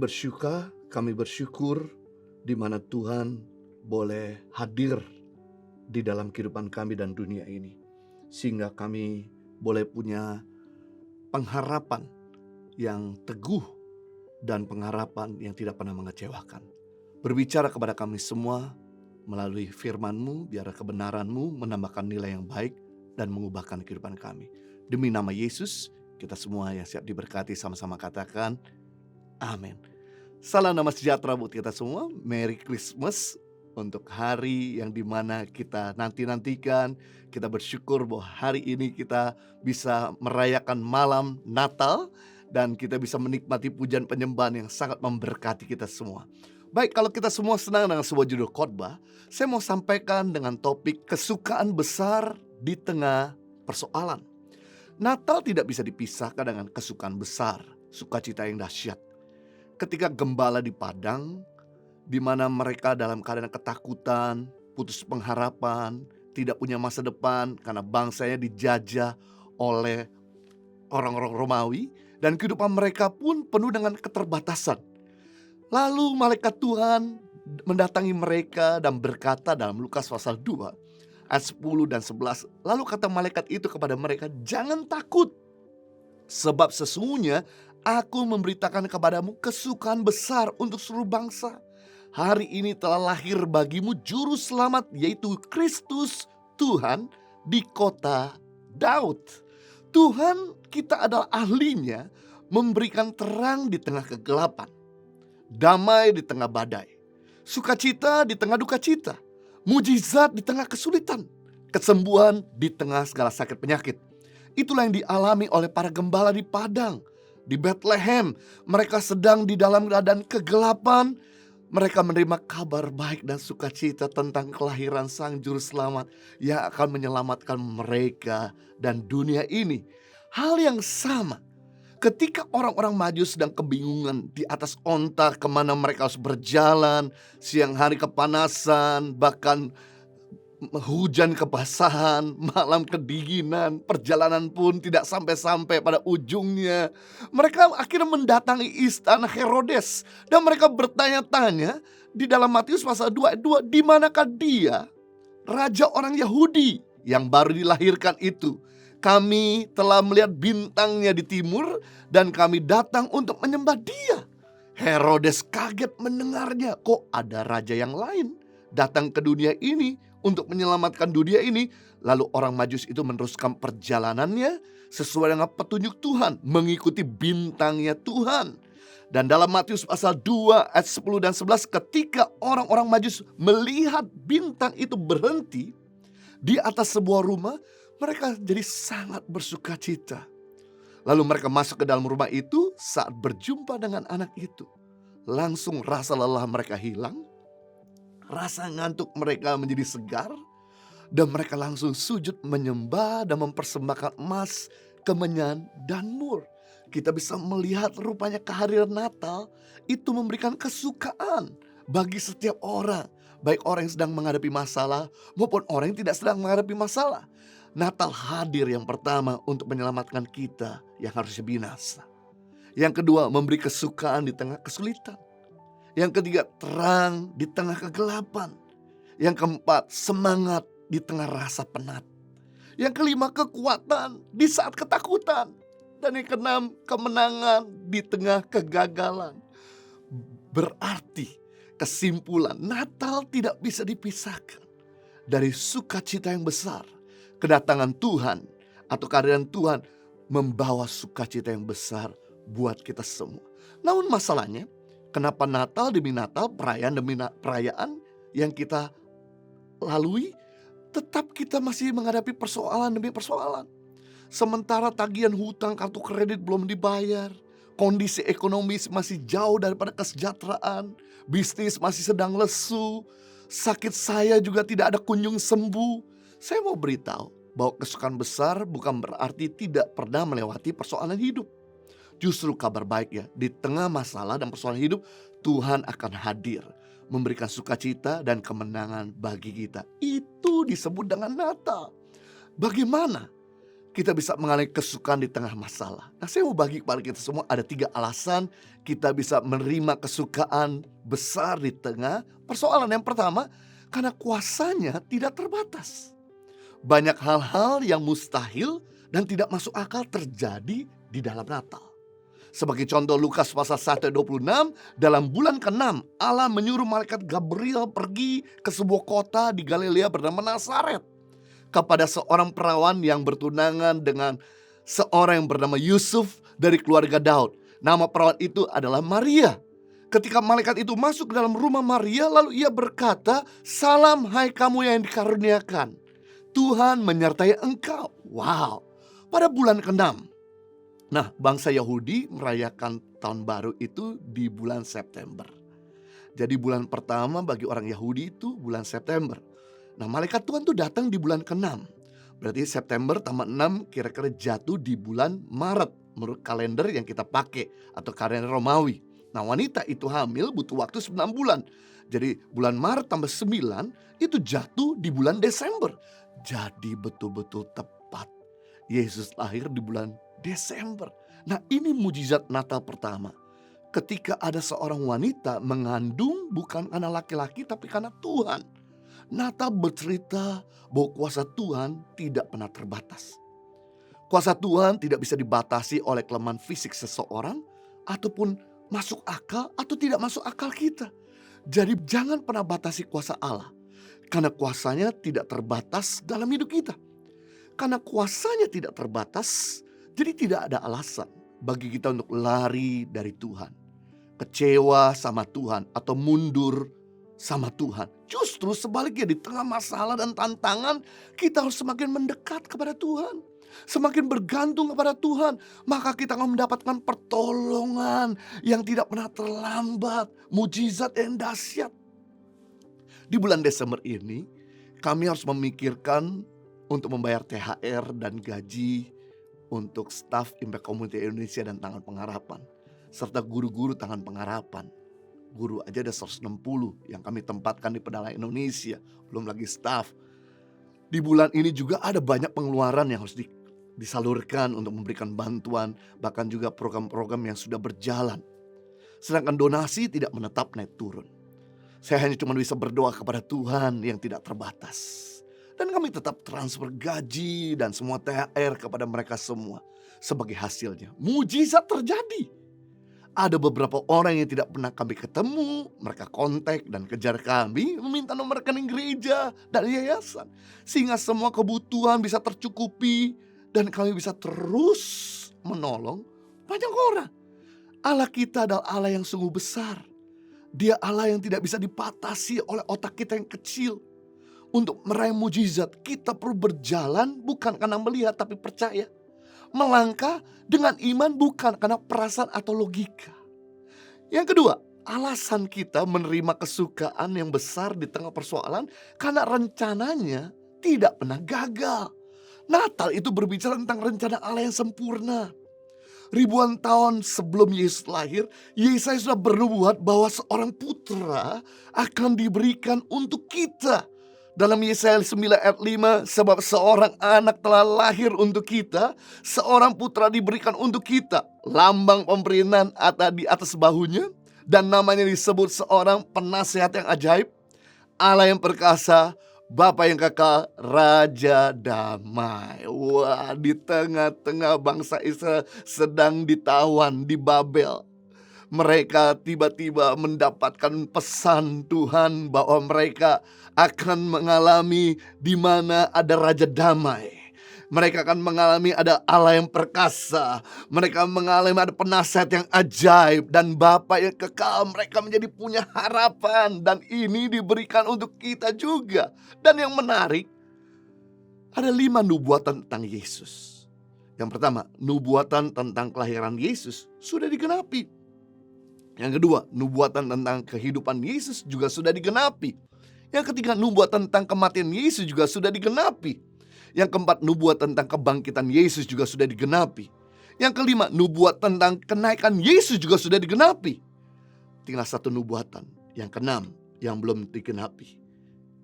bersyuka, kami bersyukur di mana Tuhan boleh hadir di dalam kehidupan kami dan dunia ini. Sehingga kami boleh punya pengharapan yang teguh dan pengharapan yang tidak pernah mengecewakan. Berbicara kepada kami semua melalui firman-Mu, biar kebenaran-Mu menambahkan nilai yang baik dan mengubahkan kehidupan kami. Demi nama Yesus, kita semua yang siap diberkati sama-sama katakan amin. Salam damai sejahtera buat kita semua. Merry Christmas untuk hari yang dimana kita nantikan. Kita bersyukur bahwa hari ini kita bisa merayakan malam Natal dan kita bisa menikmati pujian penyembahan yang sangat memberkati kita semua. Baik, kalau kita semua senang dengan sebuah judul khotbah, saya mau sampaikan dengan topik kesukaan besar di tengah persoalan. Natal tidak bisa dipisahkan dengan kesukaan besar, sukacita yang dahsyat. Ketika gembala di padang, di mana mereka dalam keadaan ketakutan, putus pengharapan, tidak punya masa depan karena bangsanya dijajah oleh orang-orang Romawi, dan kehidupan mereka pun penuh dengan keterbatasan. Lalu malaikat Tuhan mendatangi mereka dan berkata dalam Lukas pasal 2 ayat 10 dan 11. Lalu kata malaikat itu kepada mereka, "Jangan takut, sebab sesungguhnya aku memberitakan kepadamu kesukaan besar untuk seluruh bangsa. Hari ini telah lahir bagimu juru selamat, yaitu Kristus Tuhan di kota Daud." Tuhan kita adalah ahlinya memberikan terang di tengah kegelapan, damai di tengah badai, sukacita di tengah duka cita, mujizat di tengah kesulitan, kesembuhan di tengah segala sakit penyakit. Itulah yang dialami oleh para gembala di padang, di Bethlehem. Mereka sedang di dalam keadaan kegelapan. Mereka menerima kabar baik dan sukacita tentang kelahiran Sang Juru Selamat yang akan menyelamatkan mereka dan dunia ini. Hal yang sama ketika orang-orang Maju sedang kebingungan di atas onta kemana mereka harus berjalan, siang hari kepanasan, bahkan hujan kebasahan, malam kedinginan, perjalanan pun tidak sampai-sampai pada ujungnya. Mereka akhirnya mendatangi istana Herodes dan mereka bertanya-tanya di dalam Matius pasal 2 ayat 2, di manakah dia, raja orang Yahudi yang baru dilahirkan itu? Kami telah melihat bintangnya di timur dan kami datang untuk menyembah dia. Herodes kaget mendengarnya, kok ada raja yang lain datang ke dunia ini untuk menyelamatkan dunia ini. Lalu orang Majus itu meneruskan perjalanannya sesuai dengan petunjuk Tuhan, mengikuti bintangnya Tuhan. Dan dalam Matius pasal 2 ayat 10 dan 11, ketika orang-orang Majus melihat bintang itu berhenti di atas sebuah rumah, mereka jadi sangat bersukacita. Lalu mereka masuk ke dalam rumah itu. Saat berjumpa dengan anak itu, langsung rasa lelah mereka hilang, rasa ngantuk mereka menjadi segar, dan mereka langsung sujud menyembah dan mempersembahkan emas, kemenyan, dan mur. Kita bisa melihat rupanya kehadiran Natal itu memberikan kesukaan bagi setiap orang, baik orang yang sedang menghadapi masalah maupun orang yang tidak sedang menghadapi masalah. Natal hadir yang pertama untuk menyelamatkan kita yang harusnya binasa. Yang kedua, memberi kesukaan di tengah kesulitan. Yang ketiga, terang di tengah kegelapan. Yang keempat, semangat di tengah rasa penat. Yang kelima, kekuatan di saat ketakutan. Dan yang keenam, kemenangan di tengah kegagalan. Berarti kesimpulan, Natal tidak bisa dipisahkan dari sukacita yang besar. Kedatangan Tuhan atau kehadiran Tuhan membawa sukacita yang besar buat kita semua. Namun masalahnya, kenapa Natal demi Natal, perayaan demi perayaan yang kita lalui, tetap kita masih menghadapi persoalan demi persoalan. Sementara tagihan hutang kartu kredit belum dibayar, kondisi ekonomi masih jauh daripada kesejahteraan, bisnis masih sedang lesu, sakit saya juga tidak ada kunjung sembuh. Saya mau beritahu bahwa kesukaan besar bukan berarti tidak pernah melewati persoalan hidup. Justru kabar baik ya, di tengah masalah dan persoalan hidup, Tuhan akan hadir, memberikan sukacita dan kemenangan bagi kita. Itu disebut dengan Natal. Bagaimana kita bisa mengalami kesukaan di tengah masalah. Nah, saya mau bagi kepada kita semua ada 3 alasan kita bisa menerima kesukaan besar di tengah persoalan. Yang pertama, karena kuasanya tidak terbatas. Banyak hal-hal yang mustahil dan tidak masuk akal terjadi di dalam Natal. Sebagai contoh Lukas pasal 1 ayat 26, dalam bulan ke-6 Allah menyuruh malaikat Gabriel pergi ke sebuah kota di Galilea bernama Nazaret, kepada seorang perawan yang bertunangan dengan seorang yang bernama Yusuf dari keluarga Daud. Nama perawan itu adalah Maria. Ketika malaikat itu masuk ke dalam rumah Maria, lalu ia berkata, "Salam hai kamu yang dikaruniakan, Tuhan menyertai engkau." Wow, pada bulan ke-6. Nah, bangsa Yahudi merayakan tahun baru itu di bulan September. Jadi bulan pertama bagi orang Yahudi itu bulan September. Nah, malaikat Tuhan tuh datang di bulan ke-6. Berarti September tambah 6 kira-kira jatuh di bulan Maret menurut kalender yang kita pakai atau kalender Romawi. Nah, wanita itu hamil butuh waktu 9 bulan. Jadi bulan Maret tambah 9 itu jatuh di bulan Desember. Jadi betul-betul tepat Yesus lahir di bulan Desember. Nah, ini mujizat Natal pertama. Ketika ada seorang wanita mengandung bukan karena laki-laki tapi karena Tuhan. Natal bercerita bahwa kuasa Tuhan tidak pernah terbatas. Kuasa Tuhan tidak bisa dibatasi oleh kelemahan fisik seseorang ataupun masuk akal atau tidak masuk akal kita. Jadi jangan pernah batasi kuasa Allah, karena kuasanya tidak terbatas dalam hidup kita. Karena kuasanya tidak terbatas, jadi tidak ada alasan bagi kita untuk lari dari Tuhan, kecewa sama Tuhan atau mundur sama Tuhan. Justru sebaliknya, di tengah masalah dan tantangan kita harus semakin mendekat kepada Tuhan, semakin bergantung kepada Tuhan. Maka kita akan mendapatkan pertolongan yang tidak pernah terlambat, mujizat yang dahsyat. Di bulan Desember ini kami harus memikirkan untuk membayar THR dan gaji untuk staf Impact Community Indonesia dan Tangan Pengharapan, serta guru-guru Tangan Pengharapan. Guru aja ada 160 yang kami tempatkan di Pedala Indonesia, belum lagi staf. Di bulan ini juga ada banyak pengeluaran yang harus disalurkan untuk memberikan bantuan, bahkan juga program-program yang sudah berjalan. Sedangkan donasi tidak menetap naik turun. Saya hanya cuma bisa berdoa kepada Tuhan yang tidak terbatas. Dan kami tetap transfer gaji dan semua THR kepada mereka semua. Sebagai hasilnya, mujizat terjadi. Ada beberapa orang yang tidak pernah kami ketemu, mereka kontak dan kejar kami, meminta nomor rekening gereja dan yayasan, sehingga semua kebutuhan bisa tercukupi dan kami bisa terus menolong banyak orang. Allah kita adalah Allah yang sungguh besar. Dia Allah yang tidak bisa dibatasi oleh otak kita yang kecil. Untuk meraih mujizat, kita perlu berjalan bukan karena melihat tapi percaya. Melangkah dengan iman bukan karena perasaan atau logika. Yang kedua, alasan kita menerima kesukaan yang besar di tengah persoalan karena rencananya tidak pernah gagal. Natal itu berbicara tentang rencana Allah yang sempurna. Ribuan tahun sebelum Yesus lahir, Yesaya sudah bernubuat bahwa seorang putra akan diberikan untuk kita. Dalam Yesaya 9 ayat 5, sebab seorang anak telah lahir untuk kita, seorang putra diberikan untuk kita. Lambang pemberian ada di atas bahunya, dan namanya disebut seorang penasihat yang ajaib, Allah yang perkasa, Bapa yang kekal, Raja damai. Wah, di tengah-tengah bangsa Israel sedang ditawan di Babel, mereka tiba-tiba mendapatkan pesan Tuhan bahwa mereka akan mengalami di mana ada Raja damai. Mereka akan mengalami ada Allah yang perkasa. Mereka mengalami ada penasihat yang ajaib dan Bapa yang kekal. Mereka menjadi punya harapan dan ini diberikan untuk kita juga. Dan yang menarik, ada 5 nubuatan tentang Yesus. Yang pertama, nubuatan tentang kelahiran Yesus sudah digenapi. Yang kedua, nubuatan tentang kehidupan Yesus juga sudah digenapi. Yang ketiga, nubuatan tentang kematian Yesus juga sudah digenapi. Yang keempat, nubuatan tentang kebangkitan Yesus juga sudah digenapi. Yang kelima, nubuatan tentang kenaikan Yesus juga sudah digenapi. Tinggal satu nubuatan, yang keenam, yang belum digenapi,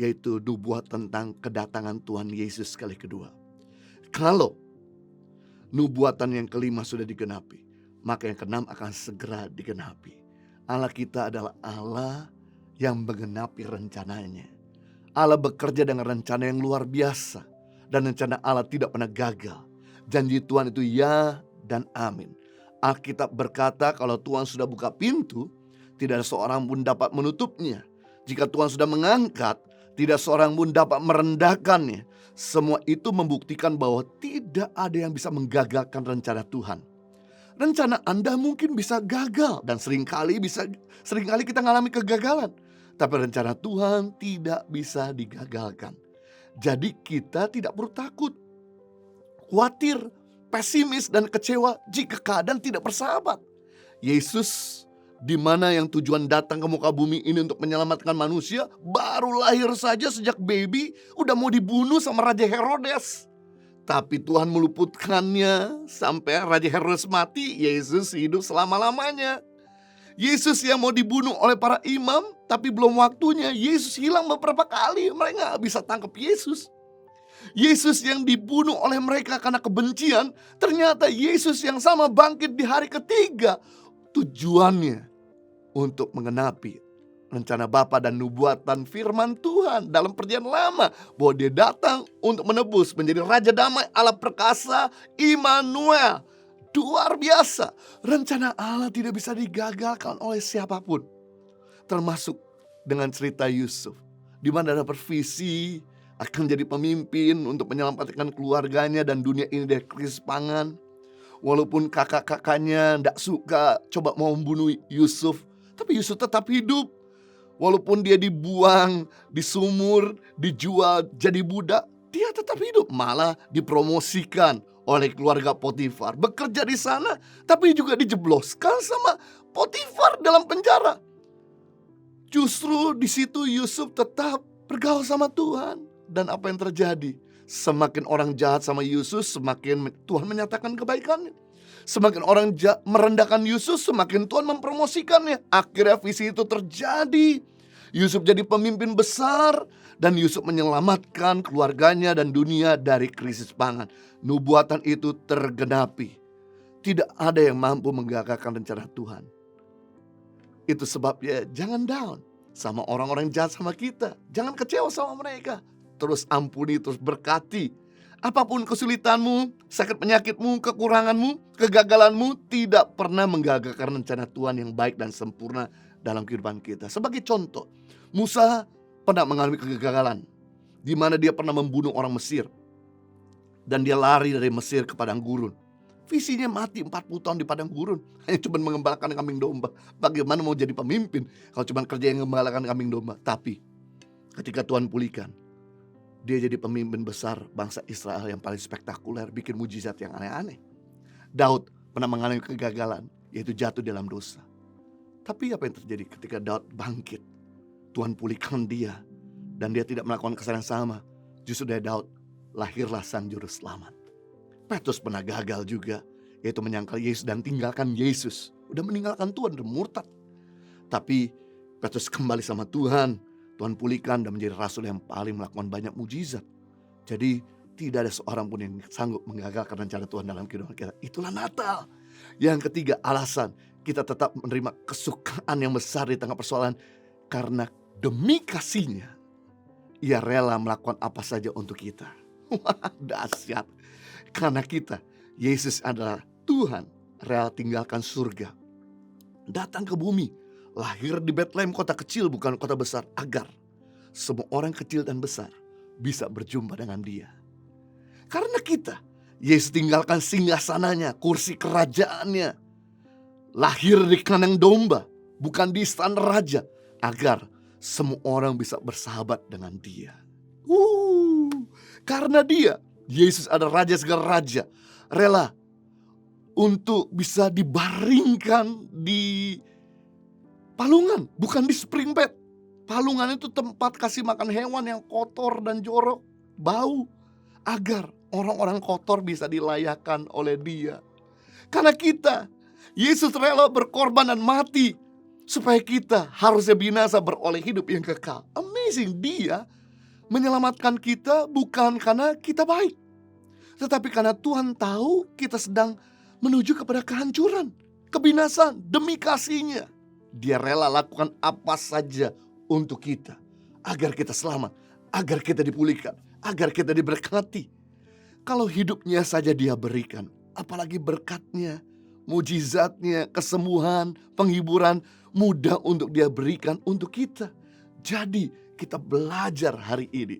yaitu nubuat tentang kedatangan Tuhan Yesus kali kedua. Kalau Nubuatan yang kelima sudah digenapi, maka yang keenam akan segera digenapi. Allah kita adalah Allah yang menggenapi rencananya. Allah bekerja dengan rencana yang luar biasa, dan rencana Allah tidak pernah gagal. Janji Tuhan itu ya dan amin. Alkitab berkata kalau Tuhan sudah buka pintu, tidak ada seorang pun dapat menutupnya. Jika Tuhan sudah mengangkat, tidak seorang pun dapat merendahkannya. Semua itu membuktikan bahwa tidak ada yang bisa menggagalkan rencana Tuhan. Rencana Anda mungkin bisa gagal, dan seringkali kita mengalami kegagalan. Tapi rencana Tuhan tidak bisa digagalkan. Jadi kita tidak perlu takut, khawatir, pesimis dan kecewa jika keadaan tidak bersahabat. Yesus, di mana yang tujuan datang ke muka bumi ini untuk menyelamatkan manusia, baru lahir saja sejak baby udah mau dibunuh sama Raja Herodes. Tapi Tuhan meluputkannya sampai Raja Herodes mati, Yesus hidup selama-lamanya. Yesus yang mau dibunuh oleh para imam, tapi belum waktunya. Yesus hilang beberapa kali, mereka gak bisa tangkap Yesus. Yesus yang dibunuh oleh mereka karena kebencian, ternyata Yesus yang sama bangkit di hari ketiga. Tujuannya untuk menggenapi rencana Bapa dan nubuatan firman Tuhan dalam perjanjian lama, bahwa dia datang untuk menebus, menjadi Raja Damai, Allah perkasa, Immanuel. Luar biasa. Rencana Allah tidak bisa digagalkan oleh siapapun, termasuk dengan cerita Yusuf, di mana ada bervisi akan jadi pemimpin untuk menyelamatkan keluarganya dan dunia ini dari krisis pangan. Walaupun kakak-kakaknya tidak suka, coba mau membunuh Yusuf, tapi Yusuf tetap hidup. Walaupun dia dibuang di sumur, dijual jadi budak, dia tetap hidup. Malah dipromosikan oleh keluarga Potifar, bekerja di sana, tapi juga dijebloskan sama Potifar dalam penjara. Justru di situ Yusuf tetap bergaul sama Tuhan. Dan apa yang terjadi? Semakin orang jahat sama Yusuf, semakin Tuhan menyatakan kebaikannya. Semakin orang merendahkan Yusuf, semakin Tuhan mempromosikannya. Akhirnya visi itu terjadi. Yusuf jadi pemimpin besar, dan Yusuf menyelamatkan keluarganya dan dunia dari krisis pangan. Nubuatan itu tergenapi. Tidak ada yang mampu menggagalkan rencana Tuhan. Itu sebabnya jangan down sama orang-orang jahat sama kita. Jangan kecewa sama mereka. Terus ampuni, terus berkati. Apapun kesulitanmu, sakit penyakitmu, kekuranganmu, kegagalanmu, tidak pernah menggagalkan rencana Tuhan yang baik dan sempurna dalam kehidupan kita. Sebagai contoh, Musa pernah mengalami kegagalan, di mana dia pernah membunuh orang Mesir, dan dia lari dari Mesir ke padang gurun. Visinya mati 40 tahun di padang gurun, hanya cuma mengembalakan kambing domba. Bagaimana mau jadi pemimpin kalau cuma kerja yang mengembalakan kambing domba? Tapi ketika Tuhan pulihkan, dia jadi pemimpin besar bangsa Israel yang paling spektakuler, bikin mujizat yang aneh-aneh. Daud pernah mengalami kegagalan, yaitu jatuh dalam dosa. Tapi apa yang terjadi ketika Daud bangkit? Tuhan pulihkan dia, dan dia tidak melakukan kesalahan sama. Justru dari Daud lahirlah sang juru selamat. Petrus pernah gagal juga, yaitu menyangkal Yesus dan tinggalkan Yesus. Udah meninggalkan Tuhan, udah murtad. Tapi Petrus kembali sama Tuhan. Tuhan pulihkan dan menjadi rasul yang paling melakukan banyak mujizat. Jadi tidak ada seorang pun yang sanggup menggagalkan rencana Tuhan dalam kehidupan kita. Itulah Natal. Yang ketiga, alasan kita tetap menerima kesukaan yang besar di tengah persoalan. Karena demi kasihnya, ia rela melakukan apa saja untuk kita. Wah, dahsyat. Karena kita, Yesus adalah Tuhan, rela tinggalkan surga, datang ke bumi, lahir di Bethlehem, kota kecil bukan kota besar, agar semua orang kecil dan besar bisa berjumpa dengan dia. Karena kita, Yesus tinggalkan singgasananya, kursi kerajaannya, lahir di kandang domba, bukan di istana raja, agar semua orang bisa bersahabat dengan dia. Karena dia, Yesus adalah Raja segala raja, rela untuk bisa dibaringkan di palungan, bukan di spring bed. Palungan itu tempat kasih makan hewan yang kotor dan jorok, bau, agar orang-orang kotor bisa dilayakkan oleh dia. Karena kita, Yesus rela berkorban dan mati, supaya kita harusnya binasa beroleh hidup yang kekal. Amazing, dia menyelamatkan kita bukan karena kita baik, Tetapi karena Tuhan tahu kita sedang menuju kepada kehancuran, kebinasaan, demi kasih-Nya, Dia rela lakukan apa saja untuk kita, agar kita selamat, agar kita dipulihkan, agar kita diberkati. Kalau hidupnya saja Dia berikan, apalagi berkat-Nya, mujizat-Nya, kesembuhan, penghiburan, mudah untuk Dia berikan untuk kita. Jadi kita belajar hari ini,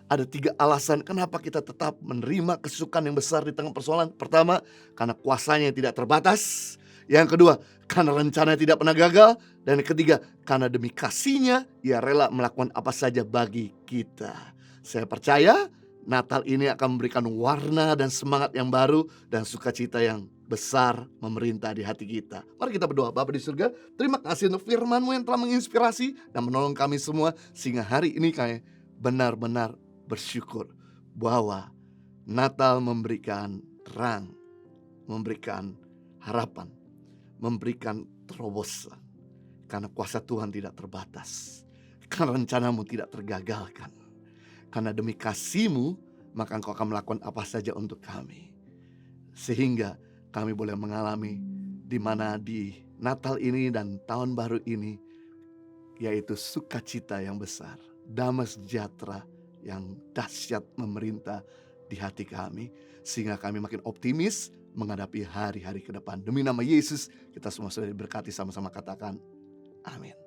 ada 3 alasan kenapa kita tetap menerima kesukaan yang besar di tengah persoalan. Pertama, karena kuasa-Nya yang tidak terbatas. Yang kedua, karena rencana tidak pernah gagal. Dan yang ketiga, karena demi kasih-Nya Ia rela melakukan apa saja bagi kita. Saya percaya Natal ini akan memberikan warna dan semangat yang baru dan sukacita yang besar memerintah di hati kita. Mari kita berdoa. Bapa di surga, terima kasih untuk firman-Mu yang telah menginspirasi dan menolong kami semua, sehingga hari ini kami benar-benar bersyukur bahwa Natal memberikan terang, memberikan harapan, memberikan terobosan. Karena kuasa Tuhan tidak terbatas, karena rencana-Mu tidak tergagalkan. Karena demi kasih-Mu, maka Engkau akan melakukan apa saja untuk kami. Sehingga kami boleh mengalami di mana di Natal ini dan Tahun Baru ini, yaitu sukacita yang besar, damai sejahtera yang dahsyat memerintah di hati kami. Sehingga kami makin optimis menghadapi hari-hari ke depan. Demi nama Yesus, kita semua sudah diberkati, sama-sama katakan amin.